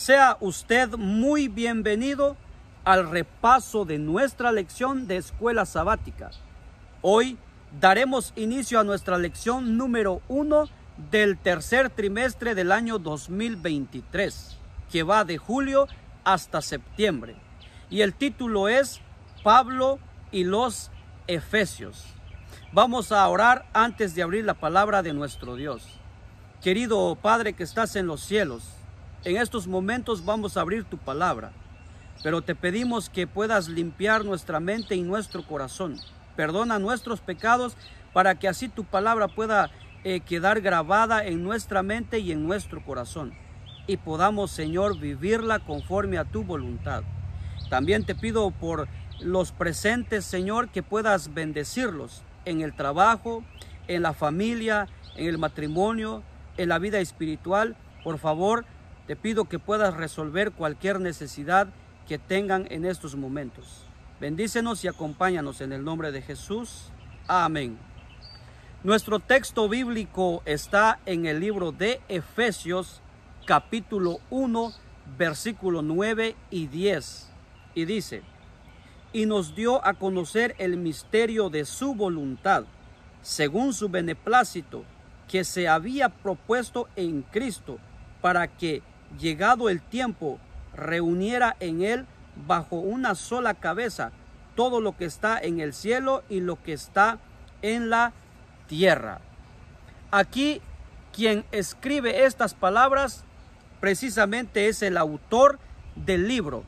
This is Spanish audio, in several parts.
Sea usted muy bienvenido al repaso de nuestra lección de escuela sabática. Hoy daremos inicio a nuestra lección número 1 del tercer trimestre del año 2023, que va de julio hasta septiembre. Y el título es Pablo y los Efesios. Vamos a orar antes de abrir la palabra de nuestro Dios. Querido Padre que estás en los cielos, en estos momentos vamos a abrir tu palabra, pero te pedimos que puedas limpiar nuestra mente y nuestro corazón. Perdona nuestros pecados para que así tu palabra pueda quedar grabada en nuestra mente y en nuestro corazón y podamos, Señor, vivirla conforme a tu voluntad. También te pido por los presentes, Señor, que puedas bendecirlos en el trabajo, en la familia, en el matrimonio, en la vida espiritual. Por favor, te pido que puedas resolver cualquier necesidad que tengan en estos momentos. Bendícenos y acompáñanos en el nombre de Jesús. Amén. Nuestro texto bíblico está en el libro de Efesios, capítulo 1, versículo 9 y 10. Y dice: y nos dio a conocer el misterio de su voluntad, según su beneplácito, que se había propuesto en Cristo, para que, llegado el tiempo, reuniera en él bajo una sola cabeza todo lo que está en el cielo y lo que está en la tierra. Aquí quien escribe estas palabras precisamente es el autor del libro,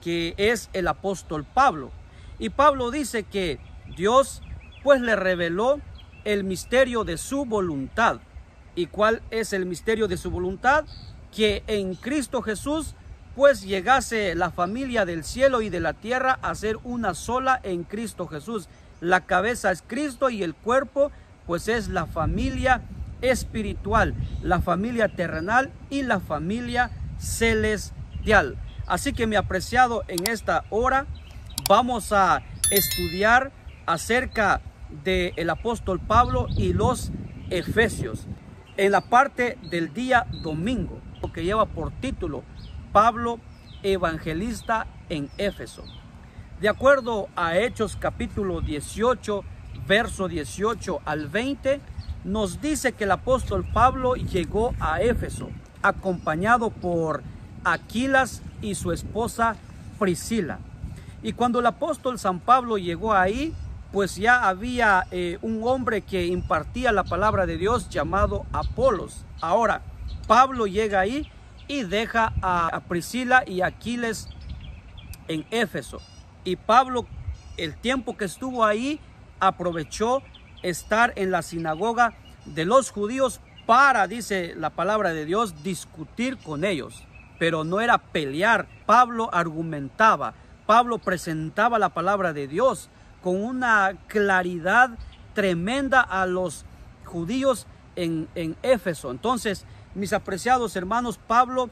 que es el apóstol Pablo. Y Pablo dice que Dios pues le reveló el misterio de su voluntad. ¿Y cuál es el misterio de su voluntad? Que en Cristo Jesús pues llegase la familia del cielo y de la tierra a ser una sola en Cristo Jesús. La cabeza es Cristo y el cuerpo pues es la familia espiritual, la familia terrenal y la familia celestial. Así que, mi apreciado, en esta hora vamos a estudiar acerca del apóstol Pablo y los Efesios en la parte del día domingo, que lleva por título Pablo, evangelista en Éfeso. De acuerdo a Hechos capítulo 18, verso 18 al 20, nos dice que el apóstol Pablo llegó a Éfeso acompañado por Aquilas y su esposa Priscila. Y cuando el apóstol San Pablo llegó ahí, pues ya había un hombre que impartía la palabra de Dios llamado Apolos. Ahora, Pablo llega ahí y deja a Priscila y Aquiles en Éfeso. Y Pablo, el tiempo que estuvo ahí, aprovechó estar en la sinagoga de los judíos para, dice la palabra de Dios, discutir con ellos. Pero no era pelear. Pablo argumentaba, Pablo presentaba la palabra de Dios con una claridad tremenda a los judíos en Éfeso. Entonces, mis apreciados hermanos, Pablo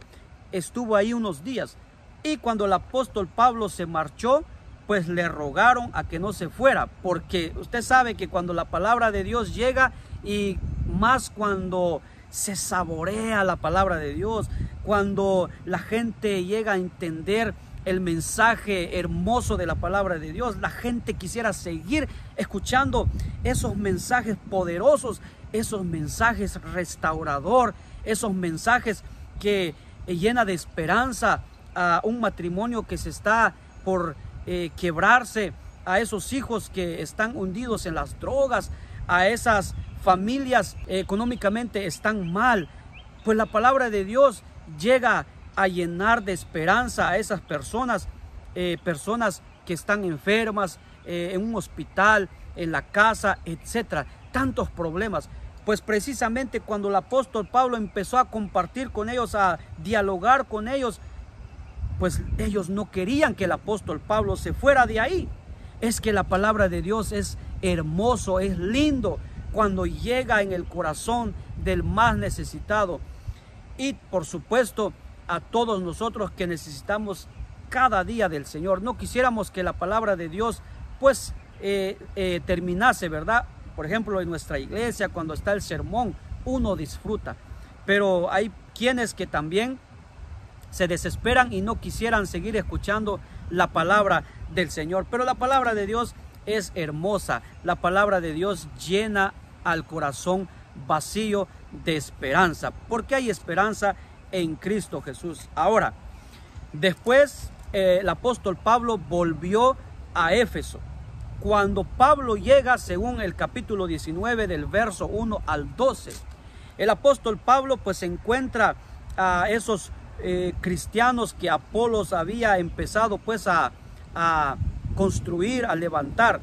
estuvo ahí unos días, y cuando el apóstol Pablo se marchó, pues le rogaron a que no se fuera, porque usted sabe que cuando la palabra de Dios llega, y más cuando se saborea la palabra de Dios, cuando la gente llega a entender el mensaje hermoso de la palabra de Dios, la gente quisiera seguir escuchando esos mensajes poderosos, esos mensajes restaurador, esos mensajes que llena de esperanza a un matrimonio que se está por quebrarse, a esos hijos que están hundidos en las drogas, a esas familias económicamente están mal. Pues la palabra de Dios llega a llenar de esperanza a esas personas, personas que están enfermas, en un hospital, en la casa, etcétera. Tantos problemas. Pues precisamente cuando el apóstol Pablo empezó a compartir con ellos, a dialogar con ellos, pues ellos no querían que el apóstol Pablo se fuera de ahí. Es que la palabra de Dios es hermoso, es lindo cuando llega en el corazón del más necesitado. Y por supuesto, a todos nosotros que necesitamos cada día del Señor. No quisiéramos que la palabra de Dios pues terminase, ¿verdad? Por ejemplo, en nuestra iglesia, cuando está el sermón, uno disfruta. Pero hay quienes que también se desesperan y no quisieran seguir escuchando la palabra del Señor. Pero la palabra de Dios es hermosa. La palabra de Dios llena al corazón vacío de esperanza, porque hay esperanza en Cristo Jesús. Ahora, después el apóstol Pablo volvió a Éfeso. Cuando Pablo llega, según el capítulo 19 del verso 1 al 12, el apóstol Pablo pues encuentra a esos cristianos que Apolos había empezado pues a construir, a levantar.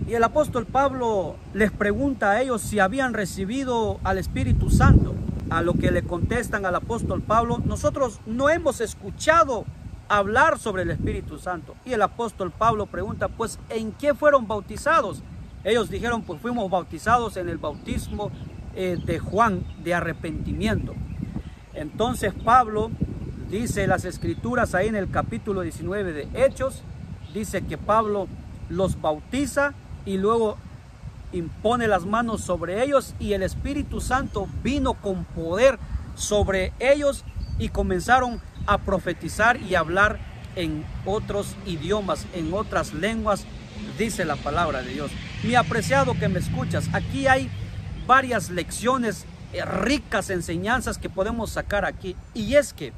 Y el apóstol Pablo les pregunta a ellos si habían recibido al Espíritu Santo. A lo que le contestan al apóstol Pablo: nosotros no hemos escuchado hablar sobre el Espíritu Santo. Y el apóstol Pablo pregunta: pues ¿en qué fueron bautizados? Ellos dijeron: pues fuimos bautizados en el bautismo de Juan, de arrepentimiento. Entonces Pablo dice las escrituras ahí en el capítulo 19 de Hechos, dice que Pablo los bautiza y luego impone las manos sobre ellos, y el Espíritu Santo vino con poder sobre ellos y comenzaron a profetizar y hablar en otros idiomas, en otras lenguas, dice la palabra de Dios. Mi apreciado que me escuchas, aquí hay varias lecciones, ricas enseñanzas que podemos sacar aquí. Y es que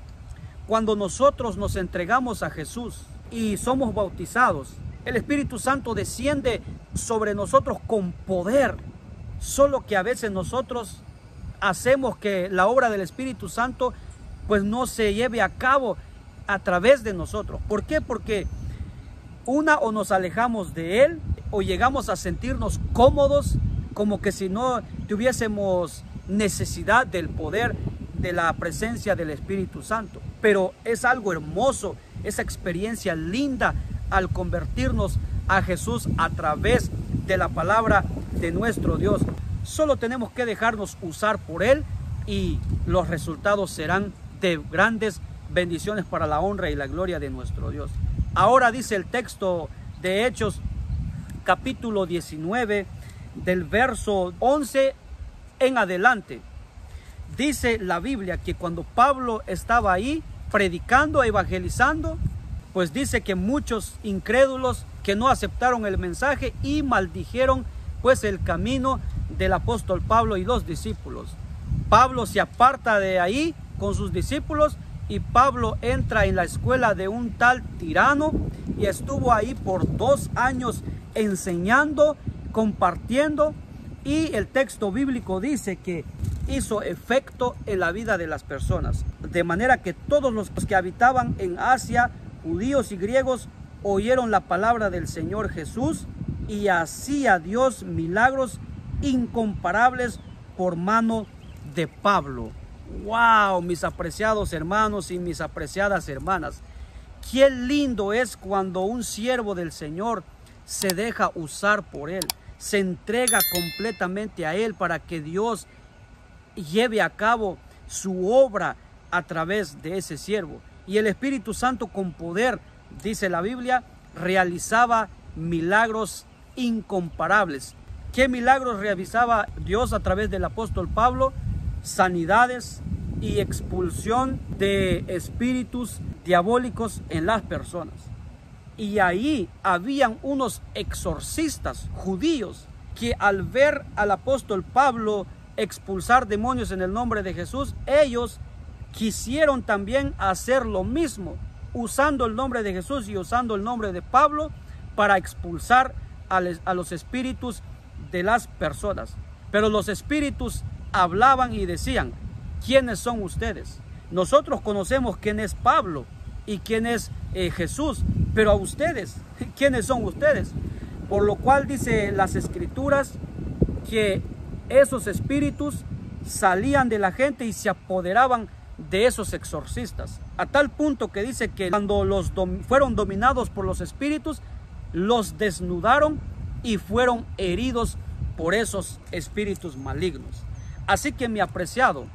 cuando nosotros nos entregamos a Jesús y somos bautizados, el Espíritu Santo desciende sobre nosotros con poder. Solo que a veces nosotros hacemos que la obra del Espíritu Santo pues no se lleve a cabo a través de nosotros. ¿Por qué? Porque o nos alejamos de Él, o llegamos a sentirnos cómodos, como que si no tuviésemos necesidad del poder de la presencia del Espíritu Santo. Pero es algo hermoso, esa experiencia linda al convertirnos a Jesús a través de la palabra de nuestro Dios. Solo tenemos que dejarnos usar por Él y los resultados serán de grandes bendiciones para la honra y la gloria de nuestro Dios. Ahora dice el texto de Hechos capítulo 19 del verso 11 en adelante. Dice la Biblia que cuando Pablo estaba ahí predicando, evangelizando, pues dice que muchos incrédulos que no aceptaron el mensaje y maldijeron pues el camino del apóstol Pablo y los discípulos. Pablo se aparta de ahí con sus discípulos y Pablo entra en la escuela de un tal Tirano y estuvo ahí por 2 años enseñando, compartiendo, y el texto bíblico dice que hizo efecto en la vida de las personas, de manera que todos los que habitaban en Asia, judíos y griegos, oyeron la palabra del Señor Jesús, y hacía Dios milagros incomparables por mano de Pablo. ¡Wow! Mis apreciados hermanos y mis apreciadas hermanas, qué lindo es cuando un siervo del Señor se deja usar por Él, se entrega completamente a Él para que Dios lleve a cabo su obra a través de ese siervo. Y el Espíritu Santo con poder, dice la Biblia, realizaba milagros incomparables. ¿Qué milagros realizaba Dios a través del apóstol Pablo? Sanidades y expulsión de espíritus diabólicos en las personas. Y ahí habían unos exorcistas judíos que al ver al apóstol Pablo expulsar demonios en el nombre de Jesús, ellos quisieron también hacer lo mismo, usando el nombre de Jesús y usando el nombre de Pablo para expulsar a los espíritus de las personas. Pero los espíritus hablaban y decían: ¿quiénes son ustedes? Nosotros conocemos quién es Pablo y quién es Jesús, pero a ustedes, ¿quiénes son ustedes? Por lo cual dice las escrituras que esos espíritus salían de la gente y se apoderaban de esos exorcistas, a tal punto que dice que cuando fueron dominados por los espíritus, los desnudaron y fueron heridos por esos espíritus malignos. Así que, mi apreciado,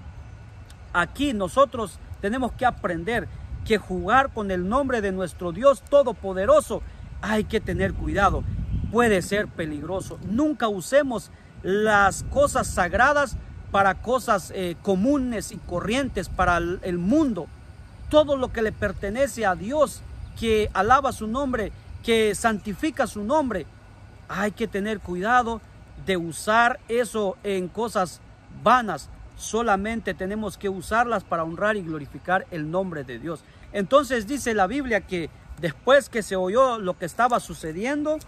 aquí nosotros tenemos que aprender que jugar con el nombre de nuestro Dios Todopoderoso hay que tener cuidado, puede ser peligroso. Nunca usemos las cosas sagradas para cosas comunes y corrientes para el mundo. todo lo que le pertenece a Dios, que alaba su nombre, que santifica su nombre. Hay que tener cuidado de usar eso en cosas vanas. Solamente tenemos que usarlas para honrar y glorificar el nombre de Dios. Entonces dice la Biblia que después que se oyó lo que estaba sucediendo,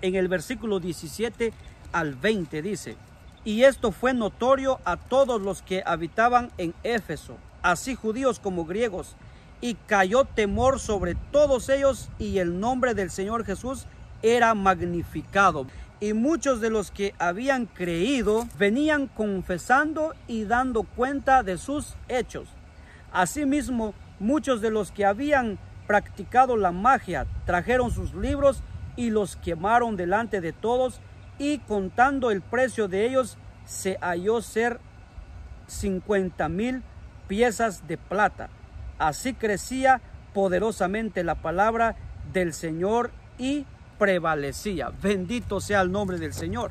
en el versículo 17 al 20 dice: y esto fue notorio a todos los que habitaban en Éfeso, así judíos como griegos, y cayó temor sobre todos ellos, y el nombre del Señor Jesús era magnificado. Y muchos de los que habían creído venían confesando y dando cuenta de sus hechos. Asimismo, muchos de los que habían practicado la magia trajeron sus libros y los quemaron delante de todos, y contando el precio de ellos se halló ser 50,000 piezas de plata. Así crecía poderosamente la palabra del Señor y prevalecía. Bendito sea el nombre del Señor.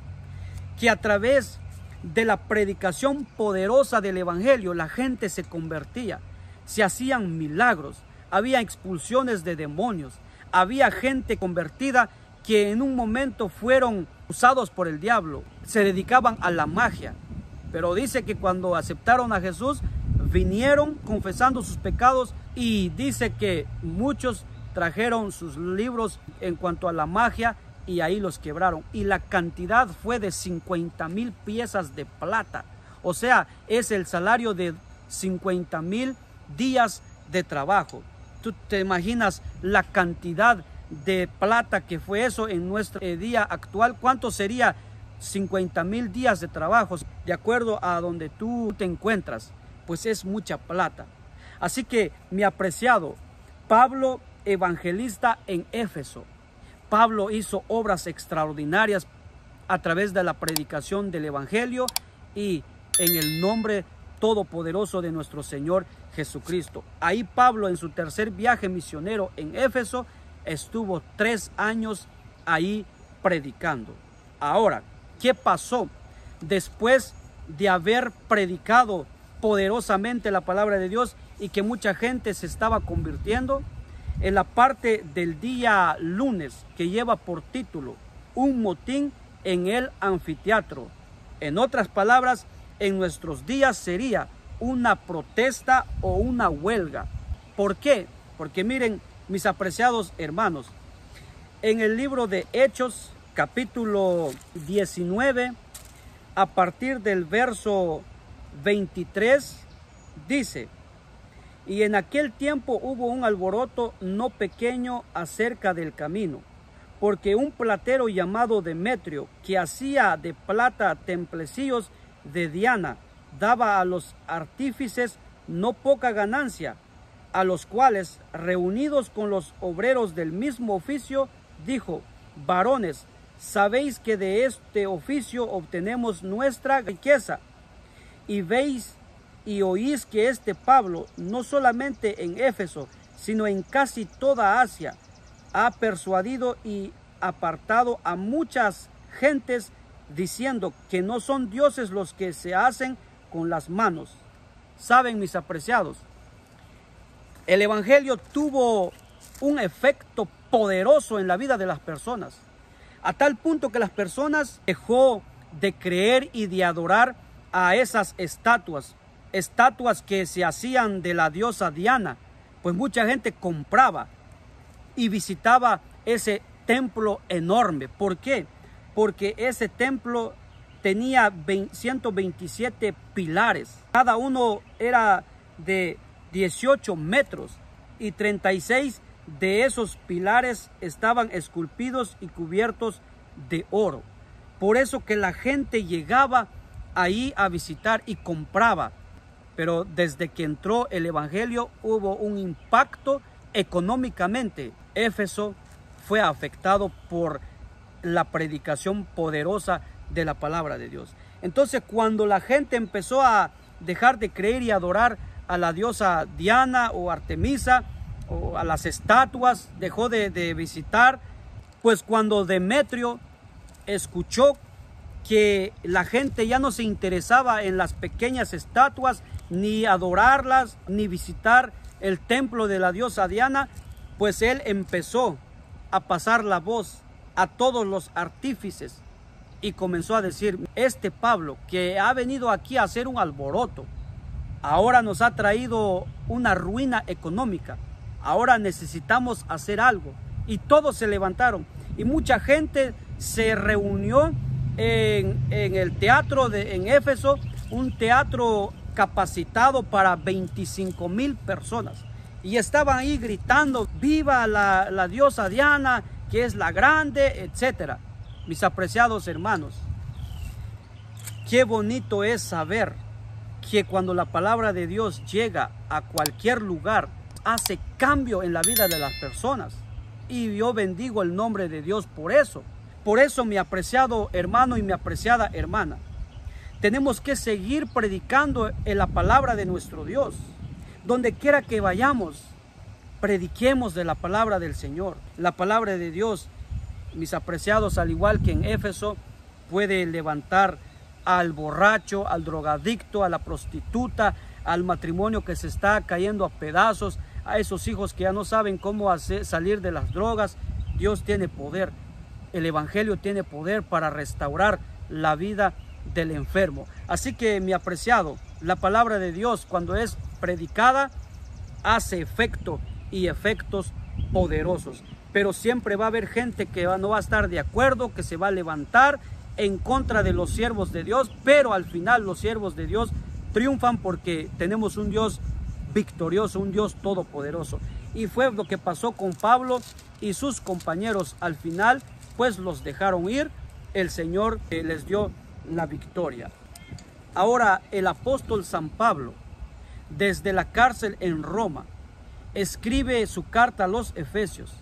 Que a través de la predicación poderosa del evangelio la gente se convertía, se hacían milagros, había expulsiones de demonios, había gente convertida que en un momento fueron usados por el diablo, se dedicaban a la magia. Pero dice que cuando aceptaron a Jesús, vinieron confesando sus pecados, y dice que muchos trajeron sus libros en cuanto a la magia y ahí los quebraron. Y la cantidad fue de 50,000 piezas de plata. O sea, es el salario de 50,000 días de trabajo. ¿Tú te imaginas la cantidad de plata que fue eso en nuestro día actual? ¿Cuánto sería 50,000 días de trabajo? De acuerdo a donde tú te encuentras, pues es mucha plata. Así que, mi apreciado, Pablo, evangelista en Éfeso, Pablo hizo obras extraordinarias a través de la predicación del evangelio y en el nombre todopoderoso de nuestro Señor Jesucristo. Ahí Pablo, en su tercer viaje misionero en Éfeso, estuvo 3 años ahí predicando. Ahora, ¿qué pasó después de haber predicado poderosamente la palabra de Dios y que mucha gente se estaba convirtiendo? En la parte del día lunes, que lleva por título un motín en el anfiteatro. En otras palabras, en nuestros días sería una protesta o una huelga. ¿Por qué? Porque miren, mis apreciados hermanos, en el libro de Hechos, capítulo 19, a partir del verso 23, dice: y en aquel tiempo hubo un alboroto no pequeño acerca del camino, porque un platero llamado Demetrio, que hacía de plata templecillos de Diana, daba a los artífices no poca ganancia, a los cuales, reunidos con los obreros del mismo oficio, dijo: varones, sabéis que de este oficio obtenemos nuestra riqueza, y veis y oís que este Pablo, no solamente en Éfeso, sino en casi toda Asia, ha persuadido y apartado a muchas gentes, diciendo que no son dioses los que se hacen con las manos. Saben, mis apreciados, el evangelio tuvo un efecto poderoso en la vida de las personas, a tal punto que las personas dejó de creer y de adorar a esas estatuas que se hacían de la diosa Diana. Pues mucha gente compraba y visitaba ese templo enorme. ¿Por qué? Porque ese templo tenía 127 pilares. Cada uno era de 18 metros y 36 de esos pilares estaban esculpidos y cubiertos de oro. Por eso que la gente llegaba ahí a visitar y compraba. Pero desde que entró el evangelio hubo un impacto económicamente. Éfeso fue afectado por la predicación poderosa de la palabra de Dios. Entonces, cuando la gente empezó a dejar de creer y adorar a la diosa Diana o Artemisa o a las estatuas, dejó de visitar, pues cuando Demetrio escuchó que la gente ya no se interesaba en las pequeñas estatuas, ni adorarlas, ni visitar el templo de la diosa Diana, pues él empezó a pasar la voz a todos los artífices y comenzó a decir: este Pablo, que ha venido aquí a hacer un alboroto, ahora nos ha traído una ruina económica, ahora necesitamos hacer algo. Y todos se levantaron y mucha gente se reunió en el teatro en Éfeso, un teatro capacitado para 25,000 personas, y estaban ahí gritando: viva la diosa Diana, que es la grande, etcétera. Mis apreciados hermanos, qué bonito es saber que cuando la palabra de Dios llega a cualquier lugar, hace cambio en la vida de las personas. Y yo bendigo el nombre de Dios por eso. Por eso, mi apreciado hermano y mi apreciada hermana, tenemos que seguir predicando en la palabra de nuestro Dios. Donde quiera que vayamos, prediquemos de la palabra del Señor. La palabra de Dios, mis apreciados, al igual que en Éfeso, puede levantar al borracho, al drogadicto, a la prostituta, al matrimonio que se está cayendo a pedazos, a esos hijos que ya no saben cómo salir de las drogas. Dios tiene poder. El evangelio tiene poder para restaurar la vida del enfermo. Así que, mi apreciado, la palabra de Dios, cuando es predicada, hace efecto y efectos poderosos. Pero siempre va a haber gente que no va a estar de acuerdo, que se va a levantar en contra de los siervos de Dios, pero al final los siervos de Dios triunfan porque tenemos un Dios victorioso, un Dios todopoderoso. Y fue lo que pasó con Pablo y sus compañeros. Al final, pues los dejaron ir. El Señor les dio la victoria. Ahora, el apóstol San Pablo, desde la cárcel en Roma, escribe su carta a los Efesios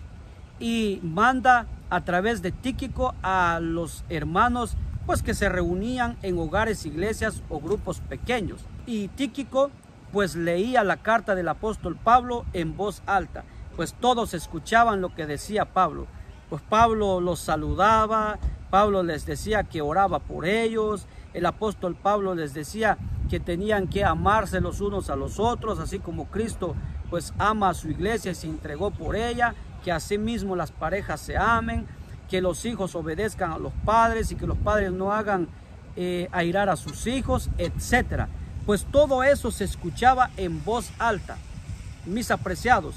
y manda a través de Tíquico a los hermanos, pues que se reunían en hogares, iglesias o grupos pequeños. Y Tíquico pues leía la carta del apóstol Pablo en voz alta, pues todos escuchaban lo que decía Pablo. Pues Pablo los saludaba, Pablo les decía que oraba por ellos, el apóstol Pablo les decía que tenían que amarse los unos a los otros, así como Cristo pues ama a su iglesia y se entregó por ella, que asimismo las parejas se amen, que los hijos obedezcan a los padres y que los padres no hagan airar a sus hijos, etcétera. Pues todo eso se escuchaba en voz alta. Mis apreciados,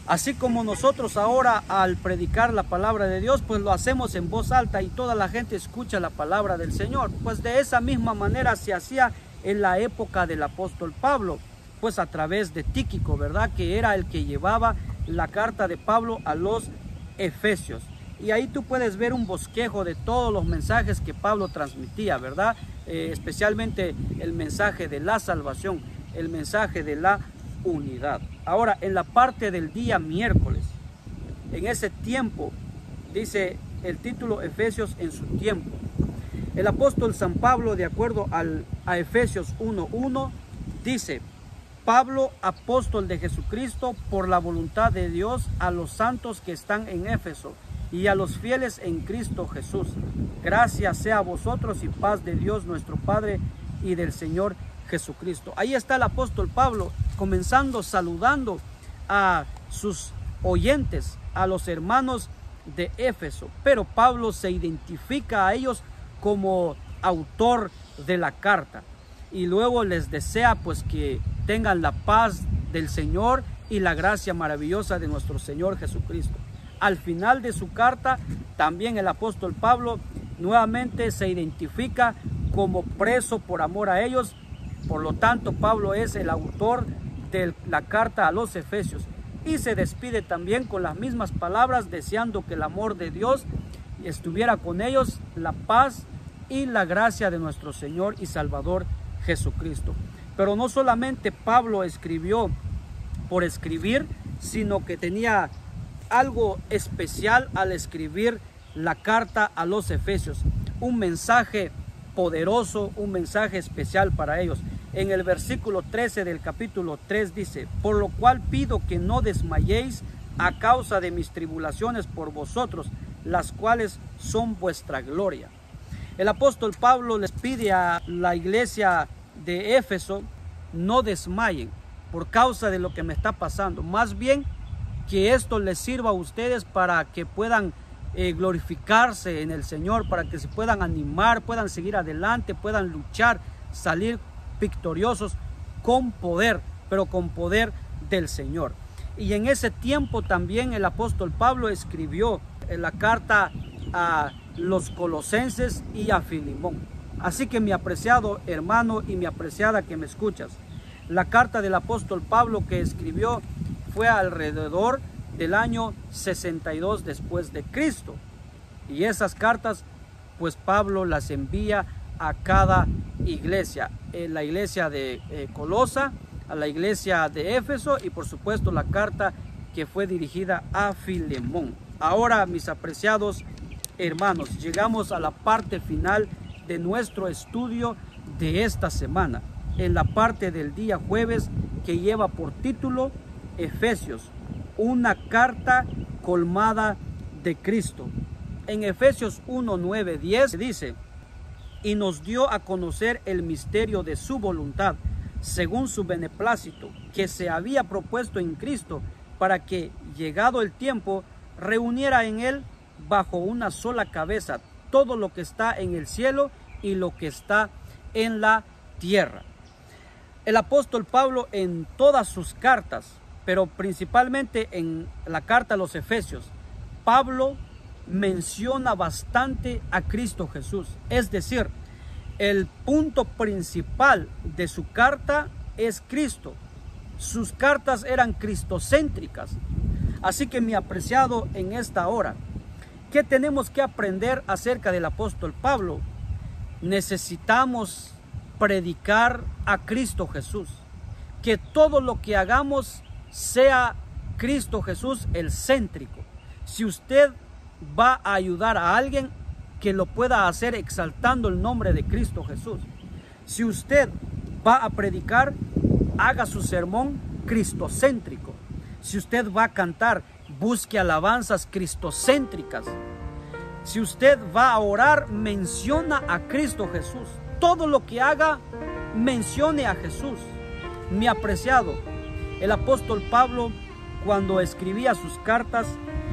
así como nosotros ahora al predicar la palabra de Dios, pues lo hacemos en voz alta y toda la gente escucha la palabra del Señor. Pues de esa misma manera se hacía en la época del apóstol Pablo, pues a través de Tíquico, ¿verdad? Que era el que llevaba la carta de Pablo a los Efesios. Y ahí tú puedes ver un bosquejo de todos los mensajes que Pablo transmitía, ¿verdad? Especialmente el mensaje de la salvación, el mensaje de la unidad. Ahora, en la parte del día miércoles, en ese tiempo, dice el título Efesios en su tiempo. El apóstol San Pablo, de acuerdo a Efesios 1:1, dice: Pablo, apóstol de Jesucristo, por la voluntad de Dios, a los santos que están en Éfeso y a los fieles en Cristo Jesús. Gracias sea a vosotros y paz de Dios nuestro Padre y del Señor Jesucristo. Ahí está el apóstol Pablo comenzando saludando a sus oyentes, a los hermanos de Éfeso. Pero Pablo se identifica a ellos como autor de la carta y luego les desea pues que tengan la paz del Señor y la gracia maravillosa de nuestro Señor Jesucristo. Al final de su carta, también el apóstol Pablo nuevamente se identifica como preso por amor a ellos. Por lo tanto, Pablo es el autor de la carta a los Efesios y se despide también con las mismas palabras, deseando que el amor de Dios estuviera con ellos, la paz y la gracia de nuestro Señor y Salvador Jesucristo. Pero no solamente Pablo escribió por escribir, sino que tenía algo especial al escribir la carta a los Efesios, un mensaje poderoso, un mensaje especial para ellos. En el versículo 13 del capítulo 3 dice: por lo cual pido que no desmayéis a causa de mis tribulaciones por vosotros, las cuales son vuestra gloria. El apóstol Pablo les pide a la iglesia de Éfeso: no desmayen, por causa de lo que me está pasando. Más bien que esto les sirva a ustedes para que puedan glorificarse en el Señor, para que se puedan animar, puedan seguir adelante, puedan luchar, salir victoriosos con poder, pero con poder del Señor. Y en ese tiempo también el apóstol Pablo escribió la carta a los Colosenses y a Filemón. Así que mi apreciado hermano y mi apreciada que me escuchas, la carta del apóstol Pablo que escribió fue alrededor del año 62 después de Cristo. Y esas cartas, pues Pablo las envía a cada iglesia, la iglesia de Colosa, a la iglesia de Éfeso y por supuesto la carta que fue dirigida a Filemón. Ahora, mis apreciados hermanos, llegamos a la parte final de nuestro estudio de esta semana, en la parte del día jueves que lleva por título Efesios, una carta colmada de Cristo. En Efesios 1, 9, 10 dice: y nos dio a conocer el misterio de su voluntad, según su beneplácito, que se había propuesto en Cristo, para que, llegado el tiempo, reuniera en él bajo una sola cabeza todo lo que está en el cielo y lo que está en la tierra. El apóstol Pablo en todas sus cartas, pero principalmente en la carta a los Efesios, Pablo menciona bastante a Cristo Jesús. Es decir, el punto principal de su carta es Cristo. Sus cartas eran cristocéntricas. Así que mi apreciado, en esta hora, ¿qué tenemos que aprender acerca del apóstol Pablo? Necesitamos predicar a Cristo Jesús. Que todo lo que hagamos sea Cristo Jesús el céntrico. Si usted va a ayudar a alguien, que lo pueda hacer exaltando el nombre de Cristo Jesús. Si usted va a predicar, haga su sermón cristocéntrico. Si usted va a cantar, busque alabanzas cristocéntricas. Si usted va a orar, menciona a Cristo Jesús. Todo lo que haga, mencione a Jesús. Mi apreciado, el apóstol Pablo, cuando escribía sus cartas,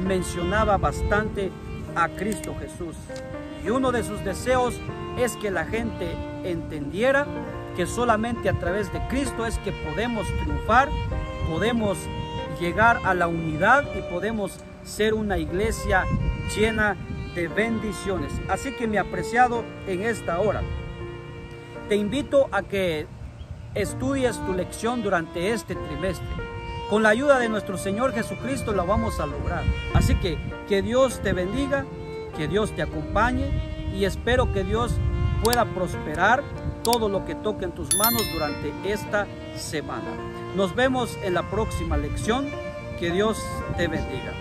mencionaba bastante a Cristo Jesús. Y uno de sus deseos es que la gente entendiera que solamente a través de Cristo es que podemos triunfar, podemos llegar a la unidad y podemos ser una iglesia llena de bendiciones. Así que mi apreciado, en esta hora, te invito a que estudies tu lección durante este trimestre. Con la ayuda de nuestro Señor Jesucristo la vamos a lograr. Así que Dios te bendiga, que Dios te acompañe y espero que Dios pueda prosperar todo lo que toque en tus manos durante esta semana. Nos vemos en la próxima lección. Que Dios te bendiga.